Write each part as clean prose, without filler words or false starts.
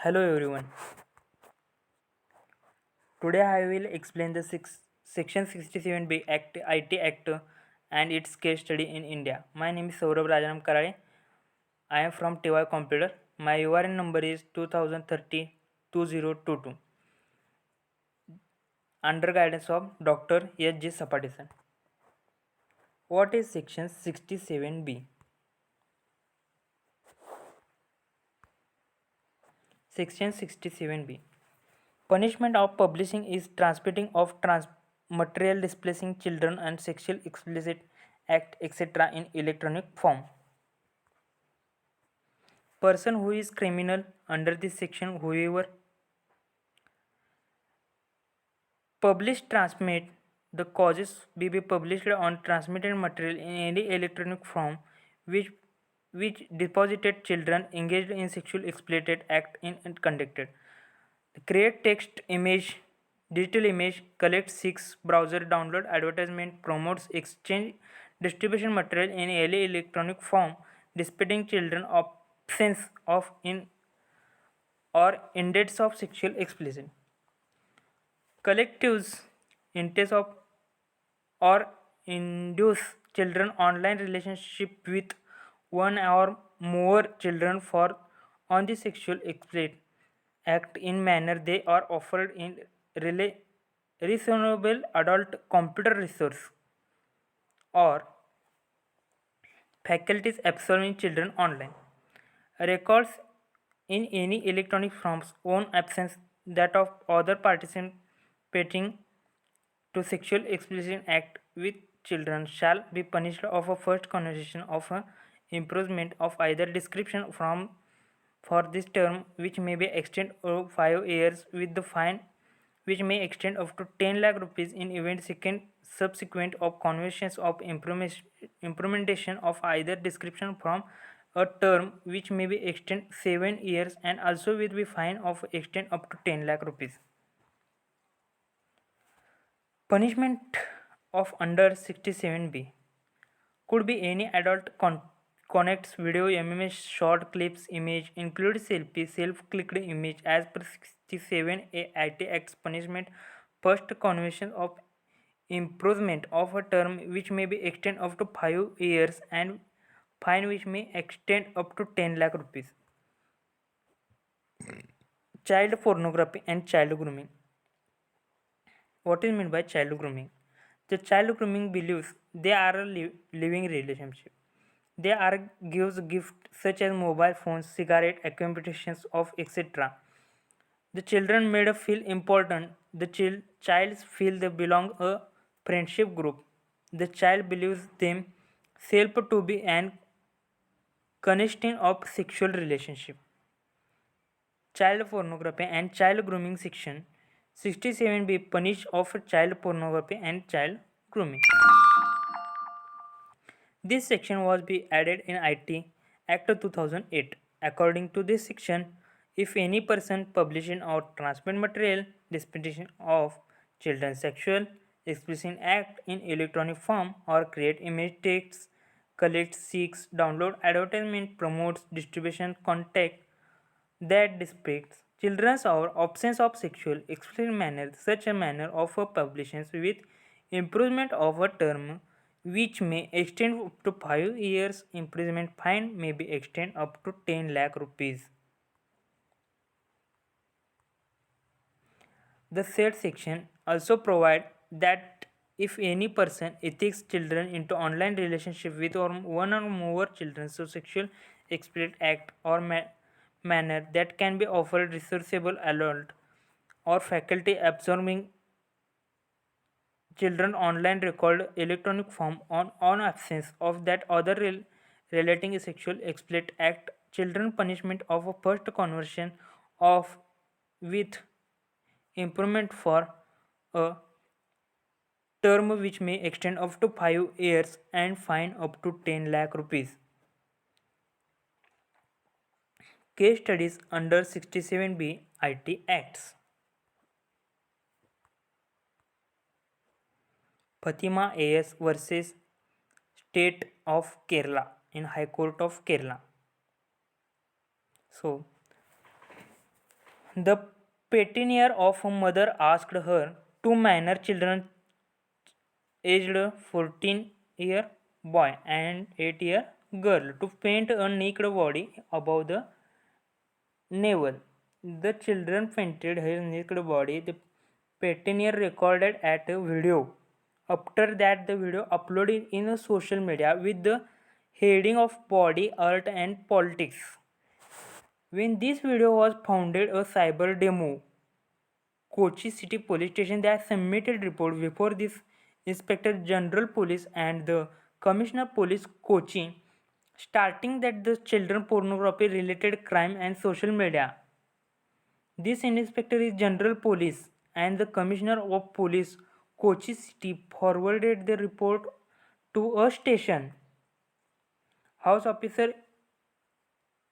Hello everyone. Today I will explain the Section 67B Act IT Act and its case study in India. My name is Saurabh Rajanam Karale. I am from TY Computer. My URN number is 2030-2022 under guidance of Dr. H. J. Sapatisan. What is Section 67B? Section 67B. Punishment of publishing is transmitting of material displeasing children and sexual explicit act etc. in electronic form. Person who is criminal under this section, whoever publish transmit the causes be published on transmitted material in any electronic form which deposited children engaged in sexual explicit act in conducted. Create text, image, digital image, collect, seeks, browser, download, advertisement, promotes, exchange, distribution material in any electronic form, depicting children absence of in or indents of sexual explicit. Collectives intents of or induce children online relationship with one or more children for on the sexual explicit act in manner they are offered in reasonable adult computer resource or faculties absolving children online. Records in any electronic forms own absence that of other participating to sexual explicit act with children shall be punished of a first conversation of a imprisonment of either description from for this term which may be extended over 5 years with the fine which may extend up to 10 lakh rupees in event second subsequent of conversions of implementation of either description from a term which may be extend 7 years and also with the fine of extend up to 10 lakh rupees. Punishment of under 67B could be any adult connects video, MMS, short clips, image, include selfie, self-clicked image as per 67A IT Act's punishment first conviction of imprisonment of a term which may be extend up to 5 years and fine which may extend up to 10 lakh rupees. Child pornography and child grooming. What is meant by child grooming? The child grooming believes they are a living relationship. They are gives gifts such as mobile phones, cigarette, accommodations of etc. The children made feel important. The child feel they belong a friendship group. The child believes them self to be an connection of sexual relationship. Child pornography and child grooming section 67B punish of child pornography and child grooming. This section was be added in IT Act 2008. According to this section, if any person publishing or transmit material dispensation of children's sexual explicit act in electronic form or create image text, collect, seeks, download, advertisement, promotes, distribution, contact that depicts children's or absence of sexual explicit manner, such a manner of a publications with imprisonment of a term which may extend up to 5 years imprisonment fine may be extended up to 10 lakh rupees. The said section also provide that if any person ethics children into online relationship with or one or more children so sexual explicit act or manner that can be offered resourceable adult or faculty absorbing children online record electronic form on absence of that other relating a sexual explicit act children punishment of a first conversion of with imprisonment for a term which may extend up to 5 years and fine up to 10 lakh rupees. Case studies under 67B IT Acts. Fatima AS versus State of Kerala in High Court of Kerala. So, The petitioner of a mother asked her two minor children aged 14-year boy and 8-year girl to paint a naked body above the navel. The children painted his naked body. The petitioner recorded at a video. After that, the video uploaded in a social media with the heading of body, art and politics. When this video was founded a cyber demo, Kochi City Police Station that submitted report before this Inspector General Police and the Commissioner Police Kochi, starting that the children pornography related crime and social media. This Inspector is General Police and the Commissioner of Police Kochi City forwarded the report to a station. House Officer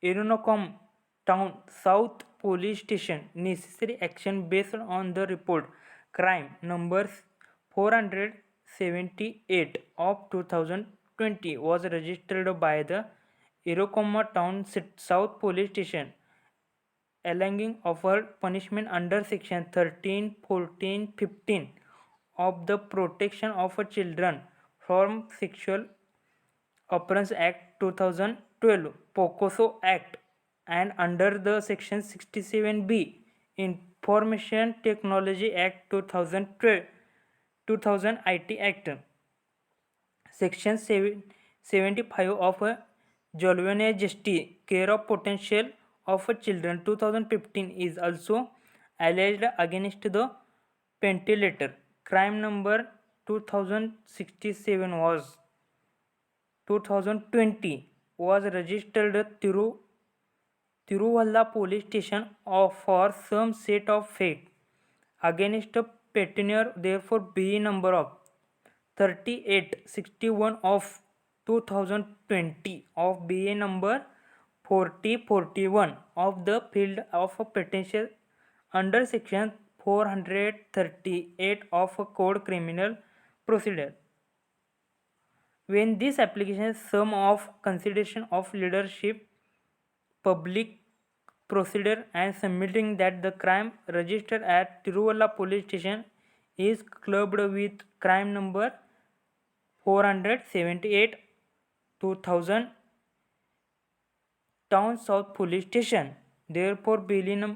Erunacom Town South Police Station necessary action based on the report crime number 478 of 2020 was registered by the Erunacom Town South Police Station alleging offered punishment under section 13, 14, 15 of the Protection of Children from Sexual Offence Act 2012, POCSO Act, and under the Section 67B, Information Technology Act 2012, 2000 IT Act, Section 75 of Juvenile Justice, Care of Potential of Children 2015 is also alleged against the ventilator. Crime number 2067 was 2020 was registered Tiruvalla police station for some set of fact against a petitioner, therefore B number of 3861 of 2020 of BA number 4041 of the field of a petition under section 438 of a code criminal procedure. When this application sum of consideration of leadership, public procedure and submitting that the crime registered at Tiruvalla police station is clubbed with crime number 478 2000 Town South Police Station. Therefore, bill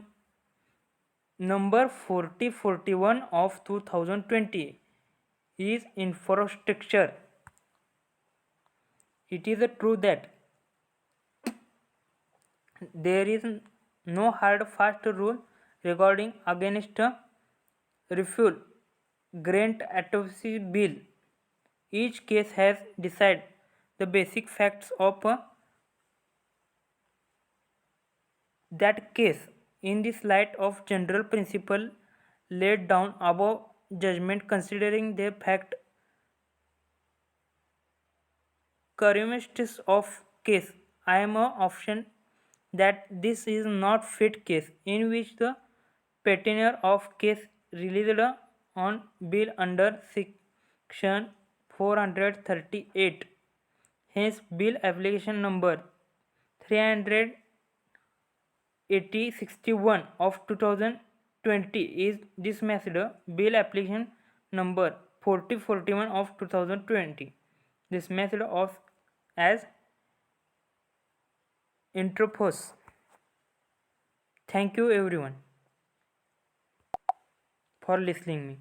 number 4041 of 2020 is infrastructure. It is true that there is no hard fast rule regarding against refusal grant autopsy bill. Each case has decided the basic facts of that case in this light of general principle laid down above judgment considering the fact casuistics of case. I am a option that this is not fit case in which the petitioner of case released on bill under section 438. Hence, bill application number 38061 of 2020 is dismissed. Bill application number 4041 of 2020 dismissed of as interpose. Thank you everyone for listening me.